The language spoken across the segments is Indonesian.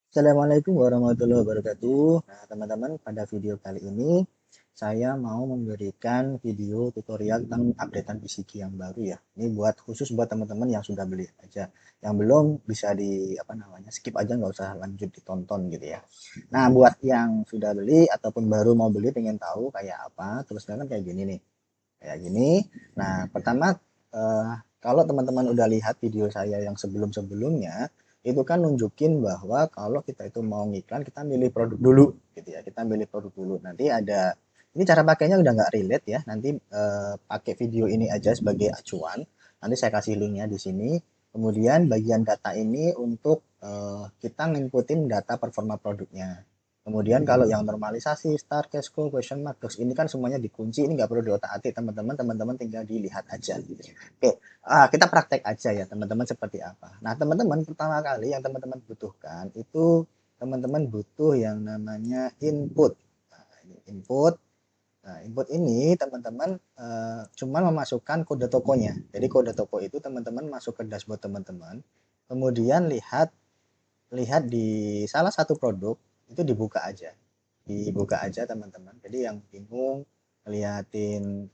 Assalamualaikum warahmatullahi wabarakatuh. Nah, teman-teman, pada video kali ini saya mau memberikan video tutorial tentang updatean PCG yang baru ya. Ini buat khusus buat teman-teman yang sudah beli aja. Yang belum bisa di skip aja, nggak usah lanjut ditonton gitu ya. Nah, buat yang sudah beli ataupun baru mau beli pengen tahu kayak apa, terus kan kayak gini nih. Kayak gini. Nah, pertama eh, kalau teman-teman udah lihat video saya yang sebelum-sebelumnya, itu kan nunjukin bahwa kalau kita itu mau ngiklan, kita milih produk dulu gitu ya. Kita milih produk dulu. Nanti ada ini cara pakainya udah nggak relate ya. Nanti pakai video ini aja sebagai acuan. Nanti saya kasih linknya di sini. Kemudian bagian data ini untuk kita nginputin data performa produknya. Kemudian kalau yang normalisasi, start, cash flow, question mark, terus ini kan semuanya dikunci, ini nggak perlu diotak-atik teman-teman, teman-teman tinggal dilihat aja. Oke, kita praktek aja ya teman-teman seperti apa. Nah teman-teman pertama kali yang teman-teman butuhkan itu teman-teman butuh yang namanya input. Nah, ini input. Nah, input ini teman-teman cuman memasukkan kode tokonya. Jadi kode toko itu teman-teman masuk ke dashboard teman-teman, kemudian lihat lihat di salah satu produk itu dibuka aja teman-teman. Jadi yang bingung ngeliatin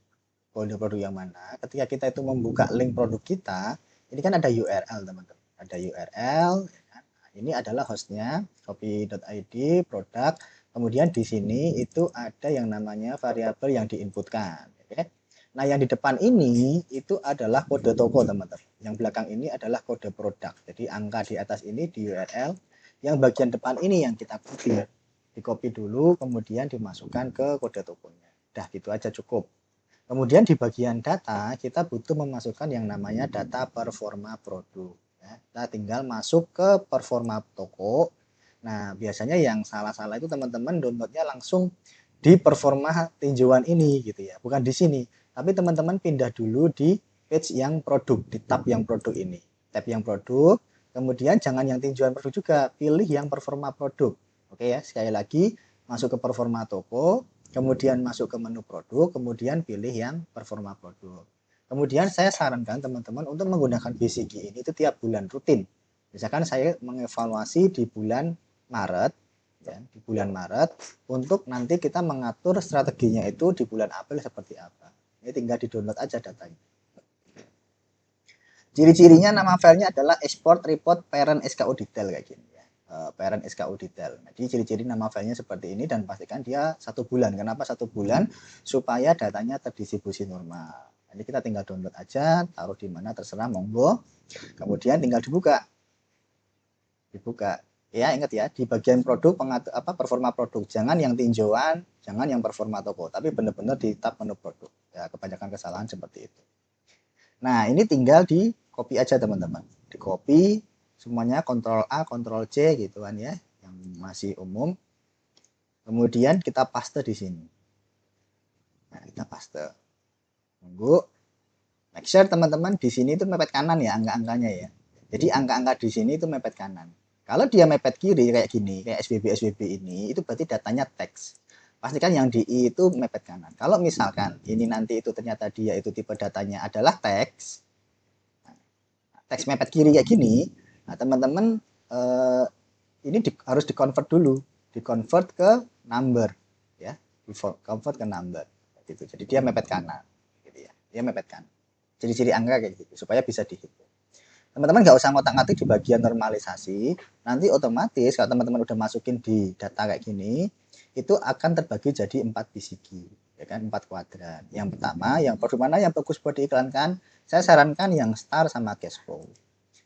kode produk yang mana, ketika kita itu membuka link produk kita, ini kan ada URL teman-teman, ada URL ya kan? Nah, ini adalah hostnya shopee.id produk, kemudian di sini itu ada yang namanya variabel yang diinputkan, oke. Nah yang di depan ini itu adalah kode toko teman-teman, yang belakang ini adalah kode produk. Jadi angka di atas ini di URL, yang bagian depan ini yang kita copy, di copy dulu kemudian dimasukkan ke kode tokonya. Udah gitu aja cukup. Kemudian di bagian data kita butuh memasukkan yang namanya data performa produk ya. Kita tinggal masuk ke performa toko. Nah biasanya yang salah-salah itu teman-teman downloadnya langsung di performa tinjauan ini gitu ya, bukan di sini. Tapi teman-teman pindah dulu di page yang produk, di tab yang produk ini, tab yang produk. Kemudian jangan yang tinjauan produk juga, pilih yang performa produk. Oke ya, sekali lagi masuk ke performa toko, kemudian masuk ke menu produk, kemudian pilih yang performa produk. Kemudian saya sarankan teman-teman untuk menggunakan BCG ini itu tiap bulan rutin. Misalkan saya mengevaluasi di bulan Maret, ya, di bulan Maret untuk nanti kita mengatur strateginya itu di bulan April seperti apa. Ini tinggal di-download aja datanya. Ciri-cirinya nama filenya adalah export report parent SKU detail kayak gini ya. Parent SKU detail. Jadi ciri-ciri nama filenya seperti ini dan pastikan dia 1 bulan. Kenapa 1 bulan? Supaya datanya terdistribusi normal. Jadi kita tinggal download aja, taruh di mana terserah monggo. Kemudian tinggal dibuka. Ya ingat ya, di bagian produk pengatur apa performa produk, jangan yang tinjauan, jangan yang performa toko, tapi benar-benar di tab menu produk. Ya kebanyakan kesalahan seperti itu. Nah, ini tinggal di copy aja teman-teman. Di copy semuanya Ctrl A, Ctrl C gitu kan ya, yang masih umum. Kemudian kita paste di sini. Nah, kita paste. Tunggu. Make sure teman-teman di sini itu mepet kanan ya angka-angkanya ya. Jadi angka-angka di sini itu mepet kanan. Kalau dia mepet kiri kayak gini, kayak SBB ini, itu berarti datanya teks. Pastikan yang di I itu mepet kanan. Kalau misalkan ini nanti itu ternyata dia itu tipe datanya adalah teks, teks mepet kiri kayak gini, nah teman-teman eh, ini harus dikonvert dulu, dikonvert ke number ya, convert ke number gitu. Jadi dia mepet kanan gitu ya, dia mepet kanan. Ciri-ciri angka kayak gitu supaya bisa dihitung. Teman-teman nggak usah ngotak-ngatik di bagian normalisasi, nanti otomatis kalau teman-teman udah masukin di data kayak gini, itu akan terbagi jadi 4 BCG, ya kan, 4 kuadran. Yang pertama, yang produk mana yang bagus buat diiklankan, saya sarankan yang star sama cash flow.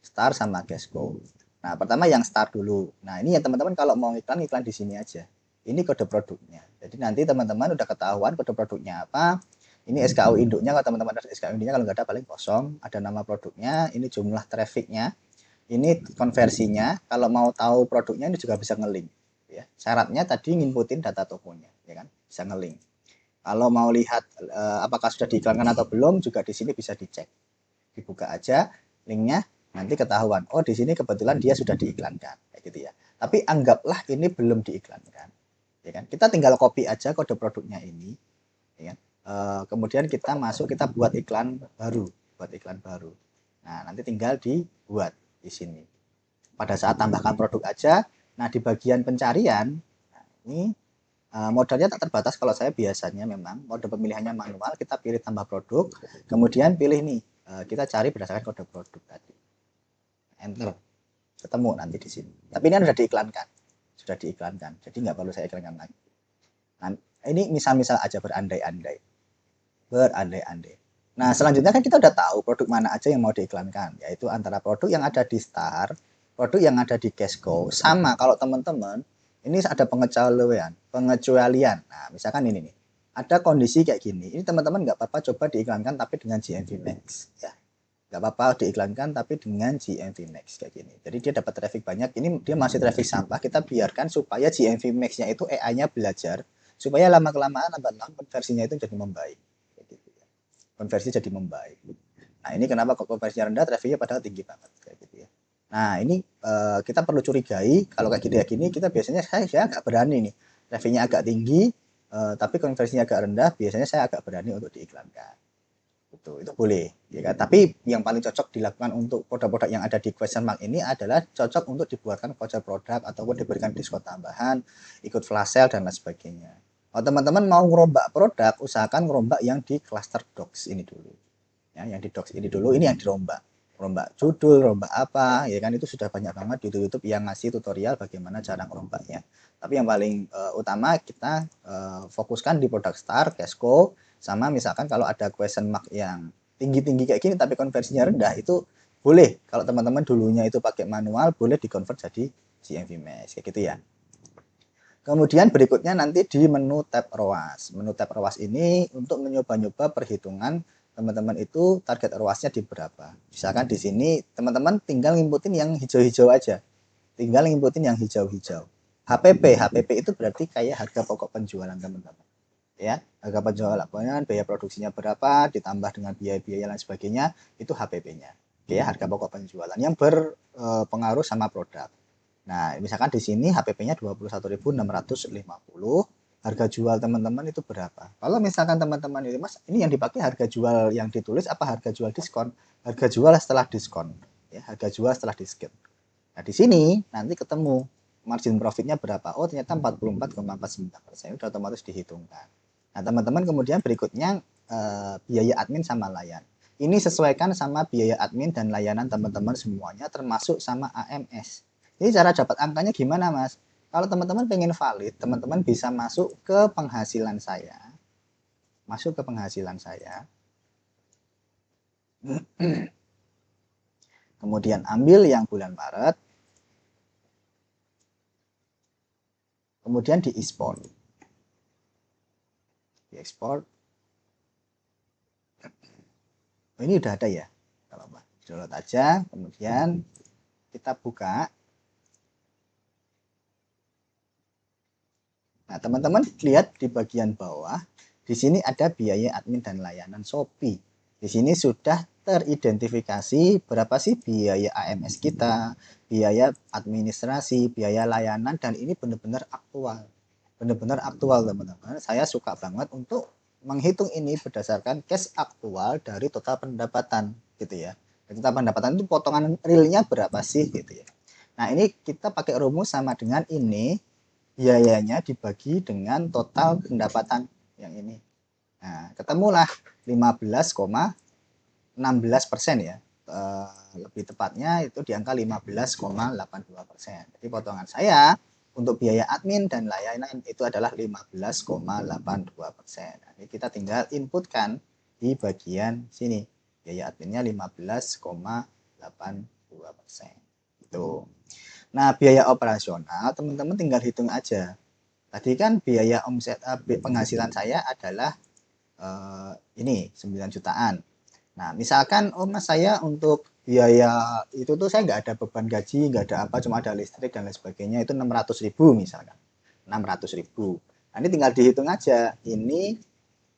Star sama cash flow. Nah, pertama yang start dulu. Nah, ini ya teman-teman kalau mau iklan, iklan di sini aja. Ini kode produknya. Jadi nanti teman-teman udah ketahuan kode produknya apa, ini SKU induknya, kalau teman-teman ada SKU induknya, kalau nggak ada paling kosong, ada nama produknya, ini jumlah trafficnya, ini konversinya. Kalau mau tahu produknya ini juga bisa ngelink ya. Syaratnya tadi nginputin data tokonya ya kan, bisa ngelink. Kalau mau lihat apakah sudah diiklankan atau belum juga di sini bisa dicek, dibuka aja linknya, nanti ketahuan oh di sini kebetulan dia sudah diiklankan kayak gitu ya. Tapi anggaplah ini belum diiklankan ya kan, kita tinggal copy aja kode produknya ini ya. Kemudian kita masuk, kita buat iklan baru, nah nanti tinggal dibuat di sini. Pada saat tambahkan produk aja, Nah, di bagian pencarian, nah, ini modalnya tak terbatas. Kalau saya biasanya memang mode pemilihannya manual, kita pilih tambah produk, kemudian pilih nih, kita cari berdasarkan kode produk tadi. Enter, ketemu nanti di sini. Tapi ini sudah diiklankan, jadi nggak perlu saya iklankan lagi. Nah, ini misal-misal aja berandai-andai. Nah, selanjutnya kan kita udah tahu produk mana aja yang mau diiklankan, yaitu antara produk yang ada di Star, produk yang ada di Cashco, sama kalau teman-teman ini ada pengecualian. Nah, misalkan ini nih, ada kondisi kayak gini, ini teman-teman nggak apa-apa coba diiklankan tapi dengan GMV Max, ya. Nggak apa-apa diiklankan tapi dengan GMV Max kayak gini. Jadi dia dapat traffic banyak, ini dia masih traffic sampah, kita biarkan supaya GMV Max-nya itu AI-nya belajar, supaya lama-kelamaan lambat-lambat konversinya itu jadi membaik. Konversi jadi membaik. Nah, ini kenapa konversinya rendah, trafficnya padahal tinggi banget kayak gitu ya. Nah, ini kita perlu curigai kalau kayak gini kita biasanya saya agak berani nih. Trafficnya agak tinggi tapi konversinya agak rendah, biasanya saya agak berani untuk diiklankan. Itu boleh ya kan. Tapi yang paling cocok dilakukan untuk produk-produk yang ada di question mark ini adalah cocok untuk dibuatkan voucher produk ataupun diberikan diskon tambahan, ikut flash sale dan lain sebagainya. Kalau teman-teman mau ngerombak produk, usahakan ngerombak yang di cluster docs ini dulu. Ya, yang di docs ini dulu, ini yang dirombak. Rombak judul, rombak apa, ya kan itu sudah banyak banget di YouTube yang ngasih tutorial bagaimana cara ngerombaknya. Tapi yang paling utama kita fokuskan di produk Star, Cashco, sama misalkan kalau ada question mark yang tinggi-tinggi kayak gini tapi konversinya rendah, itu boleh. Kalau teman-teman dulunya itu pakai manual, boleh di-convert jadi GMV Mesh kayak gitu ya. Kemudian berikutnya nanti di menu tab ROAS. Menu tab ROAS ini untuk mencoba-nyoba perhitungan teman-teman itu target ROAS-nya di berapa. Misalkan di sini teman-teman tinggal ngimputin yang hijau-hijau aja. Tinggal ngimputin yang hijau-hijau. HPP itu berarti kayak harga pokok penjualan teman-teman. Ya, harga penjualan, biaya produksinya berapa, ditambah dengan biaya-biaya lain sebagainya, itu HPP-nya. Ya, harga pokok penjualan yang berpengaruh sama produk. Nah, misalkan di sini HPP-nya 21.650, harga jual teman-teman itu berapa? Kalau misalkan teman-teman ini, Mas, ini yang dipakai harga jual yang ditulis apa harga jual diskon? Harga jual setelah diskon, ya, harga jual setelah diskon. Nah, di sini nanti ketemu margin profitnya berapa? Oh, ternyata 44,49%, udah otomatis dihitungkan. Nah, teman-teman kemudian berikutnya biaya admin sama layan. Ini sesuaikan sama biaya admin dan layanan teman-teman semuanya, termasuk sama AMS. Jadi cara dapat angkanya gimana, Mas? Kalau teman-teman pengen valid, teman-teman bisa masuk ke penghasilan saya. Masuk ke penghasilan saya. Kemudian ambil yang bulan Maret. Kemudian diekspor. Diekspor. Ini udah ada ya. Kalau download aja, kemudian kita buka. Nah, teman-teman lihat di bagian bawah, di sini ada biaya admin dan layanan Shopee. Di sini sudah teridentifikasi berapa sih biaya AMS kita, biaya administrasi, biaya layanan, dan ini benar-benar aktual. Benar-benar aktual, teman-teman. Saya suka banget untuk menghitung ini berdasarkan cash aktual dari total pendapatan, gitu ya. Total pendapatan itu potongan realnya berapa sih, gitu ya. Nah, ini kita pakai rumus sama dengan ini, biayanya dibagi dengan total pendapatan yang ini. Nah, ketemulah 15,16% ya. Lebih tepatnya itu di angka 15,82%. Jadi potongan saya untuk biaya admin dan layanan itu adalah 15,82%. Jadi kita tinggal inputkan di bagian sini. Biaya adminnya 15,82%. Itu. Nah, biaya operasional teman-teman tinggal hitung aja. Tadi kan biaya omset penghasilan saya adalah ini 9 jutaan. Nah, misalkan Mas saya untuk biaya itu tuh saya nggak ada beban gaji, nggak ada apa, cuma ada listrik dan lain sebagainya, itu 600.000 misalkan. 600.000. Nah, ini tinggal dihitung aja. Ini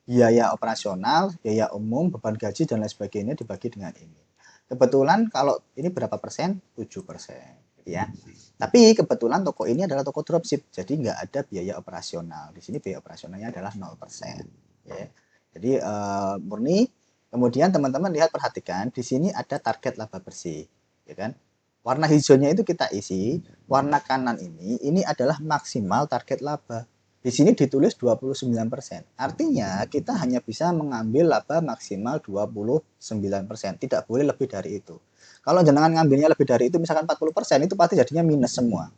biaya operasional, biaya umum, beban gaji dan lain sebagainya dibagi dengan ini. Kebetulan kalau ini berapa persen? 7%. Ya. Tapi kebetulan toko ini adalah toko dropship, jadi nggak ada biaya operasional. Di sini biaya operasionalnya adalah 0%. Ya. Jadi murni. Kemudian teman-teman lihat perhatikan di sini ada target laba bersih, ya kan? Warna hijaunya itu kita isi, warna kanan ini adalah maksimal target laba. Di sini ditulis 29%. Artinya kita hanya bisa mengambil laba maksimal 29%. Tidak boleh lebih dari itu. Kalau jenengan ngambilnya lebih dari itu, misalkan 40%, itu pasti jadinya minus semua.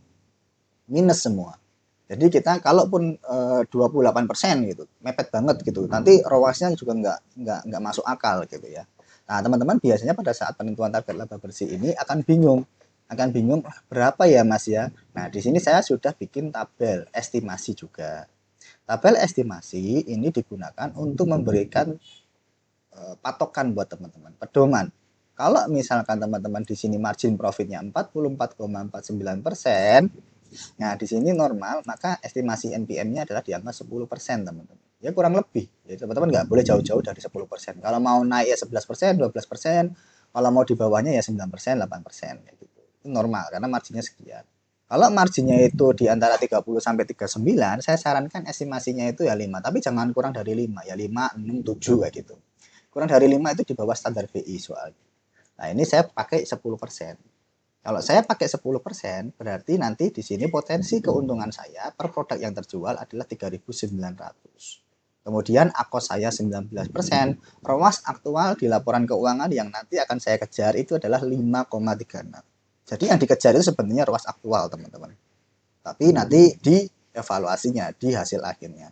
Minus semua. Jadi kita kalaupun 28% gitu, mepet banget gitu. Nanti ROAS-nya juga nggak masuk akal gitu ya. Nah, teman-teman biasanya pada saat penentuan target laba bersih ini akan bingung berapa ya Mas ya. Nah, di sini saya sudah bikin tabel estimasi juga. Tabel estimasi ini digunakan untuk memberikan patokan buat teman-teman, pedoman. Kalau misalkan teman-teman di sini margin profitnya 44,49%, nah di sini normal, maka estimasi NPM-nya adalah di angka 10%, teman-teman. Ya kurang lebih. Ya, teman-teman nggak boleh jauh-jauh dari 10%. Kalau mau naik ya 11%, 12%. Kalau mau di bawahnya ya 9%, 8%. Ya gitu. Itu normal karena marginnya sekian. Kalau marginnya itu di antara 30 sampai 39, saya sarankan estimasinya itu ya 5, tapi jangan kurang dari 5, ya 5, 6, 7 kayak gitu. Kurang dari 5 itu di bawah standar BI soalnya. Nah, ini saya pakai 10%. Kalau saya pakai 10%, berarti nanti di sini potensi keuntungan saya per produk yang terjual adalah 3.900. Kemudian akos saya 19%, ROAS aktual di laporan keuangan yang nanti akan saya kejar itu adalah 5,36. Jadi yang dikejar itu sebenarnya ROAS aktual, teman-teman. Tapi nanti di evaluasinya, di hasil akhirnya.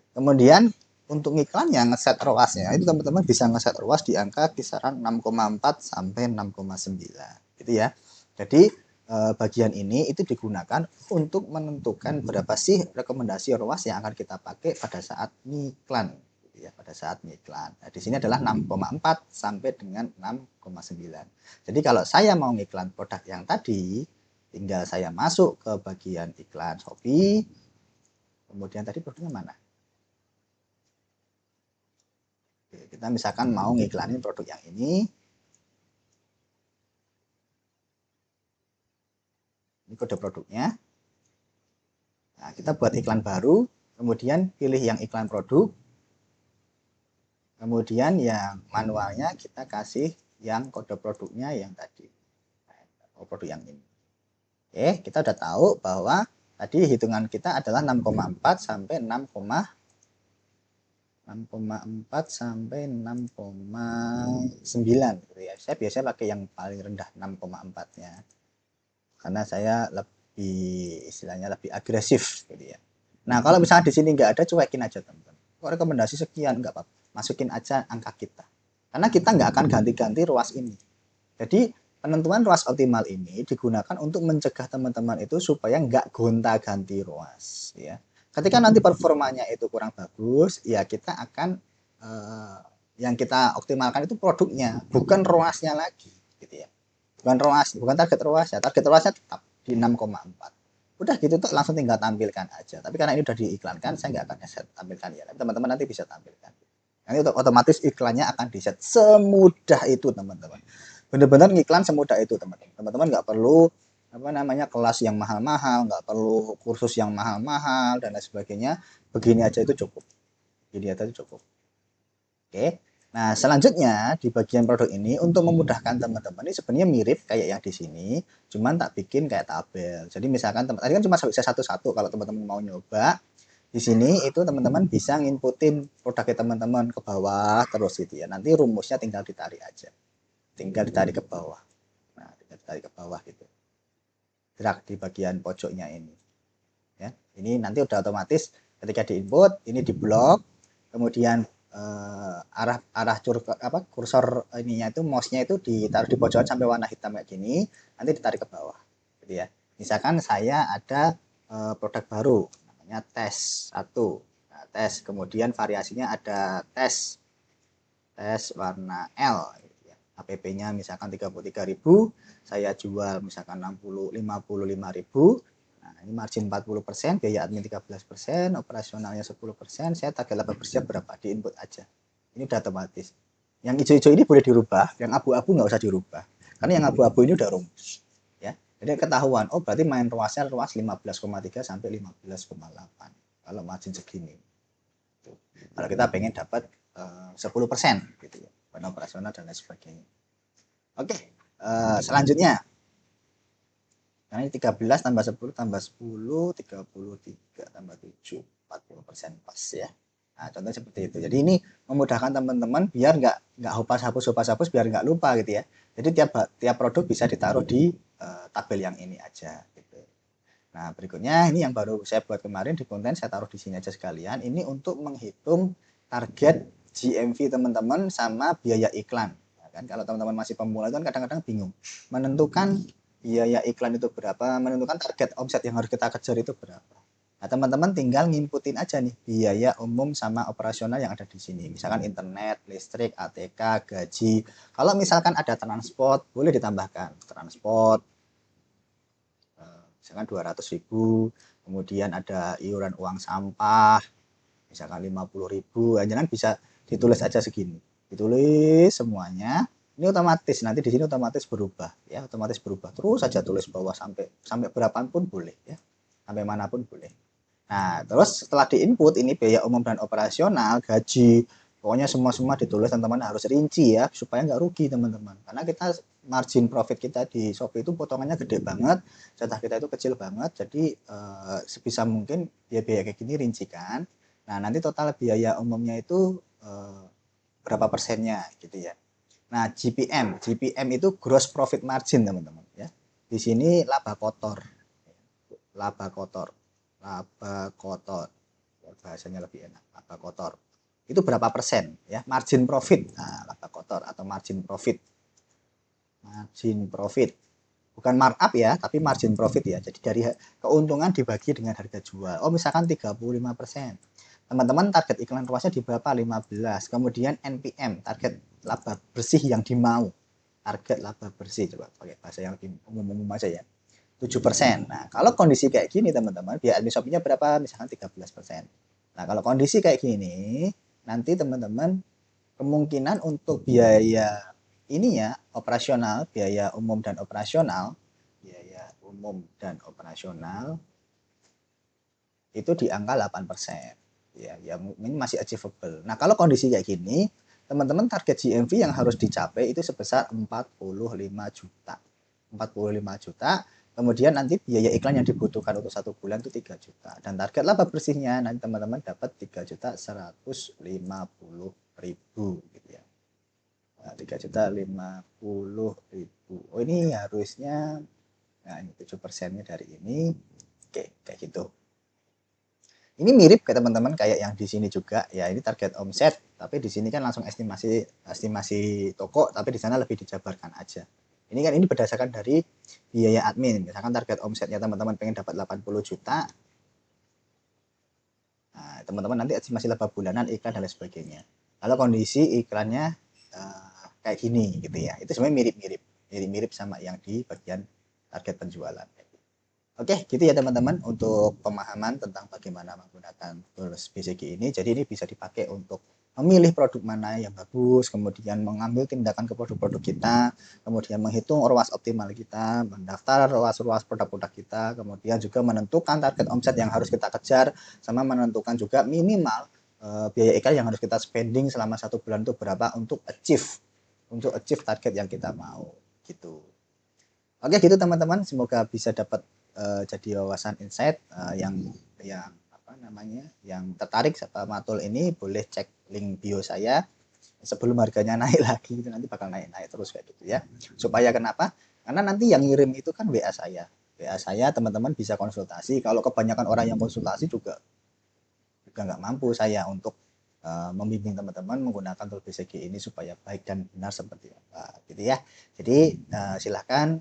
Kemudian untuk iklan yang ngeset ROAS-nya itu teman-teman bisa ngeset ROAS di angka kisaran 6,4 sampai 6,9 gitu ya. Jadi bagian ini itu digunakan untuk menentukan berapa sih rekomendasi ROAS yang akan kita pakai pada saat ngiklan gitu ya, pada saat ngiklan. Nah, di sini adalah 6,4 sampai dengan 6,9. Jadi kalau saya mau ngiklan produk yang tadi, tinggal saya masuk ke bagian iklan Shopee. Kemudian tadi produknya mana? Kita misalkan mau ngiklanin produk yang ini kode produknya. Nah, kita buat iklan baru, kemudian pilih yang iklan produk, kemudian yang manualnya kita kasih yang kode produknya yang tadi, produk yang ini. Oke, kita udah tahu bahwa tadi hitungan kita adalah 6,4 sampai 6,4 sampai 6,9 gitu ya. Saya biasanya pakai yang paling rendah 6,4-nya. Karena saya lebih istilahnya lebih agresif gitu ya. Nah, kalau misalnya di sini nggak ada, cuekin aja teman-teman. Kok rekomendasi sekian nggak apa-apa, masukin aja angka kita. Karena kita nggak akan ganti-ganti ruas ini. Jadi penentuan ruas optimal ini digunakan untuk mencegah teman-teman itu supaya nggak gonta-ganti ruas ya. Ketika nanti performanya itu kurang bagus, ya kita akan yang kita optimalkan itu produknya, bukan ruasnya lagi gitu ya. Bukan ROAS, bukan target ROAS ya. Target ROASnya tetap di 6,4. Udah gitu tuh langsung tinggal tampilkan aja. Tapi karena ini udah diiklankan, saya nggak akan set tampilkan ya. Teman-teman nanti bisa tampilkan. Nanti otomatis iklannya akan di set semudah itu teman-teman. Bener-bener ngiklan semudah itu teman-teman. Teman-teman nggak perlu apa namanya kelas yang mahal-mahal, nggak perlu kursus yang mahal-mahal dan lain sebagainya. Begini aja itu cukup. Begini aja itu cukup. Oke. Nah, selanjutnya di bagian produk ini untuk memudahkan teman-teman ini sebenarnya mirip kayak yang di sini, cuman tak bikin kayak tabel. Jadi misalkan tadi kan cuma bisa satu-satu kalau teman-teman mau nyoba. Di sini itu teman-teman bisa nginputin produknya teman-teman ke bawah terus gitu ya. Nanti rumusnya tinggal ditarik aja. Tinggal ditarik ke bawah. Nah, tinggal ditarik ke bawah gitu. Gerak di bagian pojoknya ini. Ya. Ini nanti udah otomatis ketika diinput ini diblok, kemudian arah kursor ininya itu mouse-nya itu ditaruh di pojokan sampai warna hitam kayak gini, nanti ditarik ke bawah gitu ya. Misalkan saya ada produk baru namanya tes 1. Nah, tes kemudian variasinya ada tes warna L gitu ya. APP-nya misalkan 33.000, saya jual misalkan 55.000. Nah, ini margin 40%, biaya admin 13%, operasionalnya 10%, saya target laba bersih berapa? Di input aja. Ini udah otomatis. Yang hijau-hijau ini boleh dirubah, yang abu-abu nggak usah dirubah. Karena yang abu-abu ini udah rumus. Ya. Jadi ketahuan, oh berarti main ruasnya ruas 15,3 sampai 15,8. Kalau margin segini. Kalau kita pengen dapat 10% gitu ya, operasional dan lain sebagainya. Oke, selanjutnya Karena ini 13 tambah 10 tambah 10, 33 tambah 7, 40% pas ya. Nah, contohnya seperti itu. Jadi ini memudahkan teman-teman biar nggak hapus biar nggak lupa gitu ya. Jadi tiap produk bisa ditaruh di tabel yang ini aja gitu. Nah, berikutnya ini yang baru saya buat kemarin di konten, saya taruh di sini aja sekalian. Ini untuk menghitung target GMV teman-teman sama biaya iklan. Nah, kan kalau teman-teman masih pemula itu kan kadang-kadang bingung menentukan biaya iklan itu berapa, menentukan target omset yang harus kita kejar itu berapa. Nah, teman-teman tinggal nginputin aja nih biaya umum sama operasional yang ada di sini. Misalkan internet, listrik, ATK, gaji. Kalau misalkan ada transport, boleh ditambahkan transport, misalkan 200.000, kemudian ada iuran uang sampah, misalkan 50.000, jangan bisa ditulis aja segini. Ditulis semuanya. Ini otomatis nanti di sini otomatis berubah ya, otomatis berubah. Terus saja tulis bawah sampai berapapun boleh ya. Sampai manapun boleh. Nah, terus setelah diinput ini biaya umum dan operasional, gaji, pokoknya semua ditulis, teman-teman harus rinci ya supaya nggak rugi teman-teman. Karena kita margin profit kita di Shopee itu potongannya gede banget, jatah kita itu kecil banget. Jadi sebisa mungkin biaya kayak gini rincikan. Nah, nanti total biaya umumnya itu berapa persennya gitu ya. Nah, GPM itu gross profit margin teman-teman ya. Di sini laba kotor, laba kotor, laba kotor. Bahasanya lebih enak, laba kotor. Itu berapa persen ya? Margin profit. Nah, laba kotor atau margin profit. Margin profit. Bukan markup ya, tapi margin profit ya. Jadi dari keuntungan dibagi dengan harga jual. Oh, misalkan 35%. Teman-teman target iklan luasnya di berapa? 15. Kemudian NPM, target laba bersih yang dimau. Target laba bersih, coba pakai bahasa yang lebih umum-umum aja ya. 7%. Nah, kalau kondisi kayak gini teman-teman, biaya admin Shopee-nya berapa? Misalkan 13%. Nah, kalau kondisi kayak gini, nanti teman-teman kemungkinan untuk biaya ini ya, operasional, biaya umum dan operasional, itu di angka 8%. Ya ini masih achievable. Nah, kalau kondisi kayak gini, teman-teman target GMV yang harus dicapai itu sebesar 45 juta. 45 juta, kemudian nanti biaya iklan yang dibutuhkan untuk 1 bulan itu 3 juta. Dan target laba bersihnya nanti teman-teman dapat 3 juta 150 ribu gitu ya. Nah, 3 juta 50 ribu. Oh, ini harusnya, nah ini 7%-nya dari ini. Oke, kayak gitu. Ini mirip ke teman-teman kayak yang di sini juga ya, ini target omset, tapi di sini kan langsung estimasi toko, tapi di sana lebih dijabarkan aja. Ini kan ini berdasarkan dari biaya admin. Misalkan target omsetnya teman-teman pengen dapat 80 juta. Nah, teman-teman nanti estimasi laba bulanan, iklan dan lain sebagainya. Kalau kondisi iklannya kayak gini gitu ya. Itu sebenarnya mirip-mirip sama yang di bagian target penjualan. Oke, gitu ya teman-teman untuk pemahaman tentang bagaimana menggunakan tools BCG ini. Jadi ini bisa dipakai untuk memilih produk mana yang bagus, kemudian mengambil tindakan ke produk-produk kita, kemudian menghitung ROAS optimal kita, mendaftar ROAS produk-produk kita, kemudian juga menentukan target omset yang harus kita kejar, sama menentukan juga minimal biaya iklan yang harus kita spending selama 1 bulan itu berapa untuk achieve target yang kita mau gitu. Oke gitu teman-teman, semoga bisa dapat jadi wawasan insight yang apa namanya, yang tertarik sama tool ini boleh cek link bio saya sebelum harganya naik lagi, itu nanti bakal naik terus kayak gitu ya. Supaya kenapa? Karena nanti yang ngirim itu kan WA saya teman-teman bisa konsultasi. Kalau kebanyakan orang yang konsultasi juga nggak mampu saya untuk membimbing teman-teman menggunakan tool BCG ini supaya baik dan benar seperti apa gitu ya. Jadi silahkan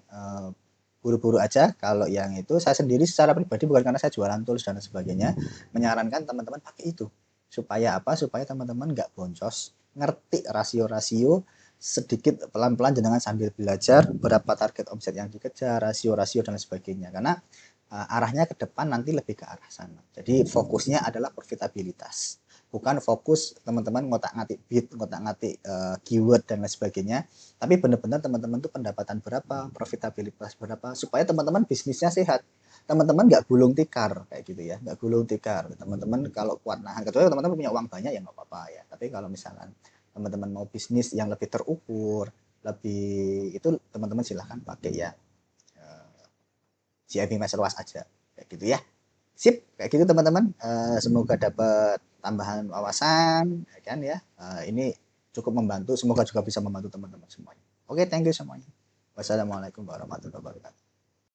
buru-buru aja. Kalau yang itu saya sendiri secara pribadi, bukan karena saya jualan tools dan sebagainya, menyarankan teman-teman pakai itu supaya apa? Supaya teman-teman nggak boncos, ngerti rasio-rasio sedikit pelan-pelan dengan sambil belajar berapa target omset yang dikejar, rasio-rasio dan sebagainya. Karena arahnya ke depan nanti lebih ke arah sana. Jadi fokusnya adalah profitabilitas, bukan fokus teman-teman ngotak-ngatik bid, ngotak-ngatik keyword dan lain sebagainya, tapi benar-benar teman-teman tuh pendapatan berapa, profitabilitas berapa, supaya teman-teman bisnisnya sehat. Teman-teman nggak gulung tikar kayak gitu ya, nggak gulung tikar. Teman-teman kalau kuat nahan, kecuali teman-teman punya uang banyak ya nggak apa-apa ya. Tapi kalau misalkan teman-teman mau bisnis yang lebih terukur, lebih itu teman-teman silahkan pakai ya JIB Masterwas aja kayak gitu ya. Sip, kayak gitu teman-teman. Semoga dapat tambahan wawasan, ya kan ya. Ini cukup membantu. Semoga juga bisa membantu teman-teman semuanya. Oke, thank you semuanya. Wassalamualaikum warahmatullahi wabarakatuh.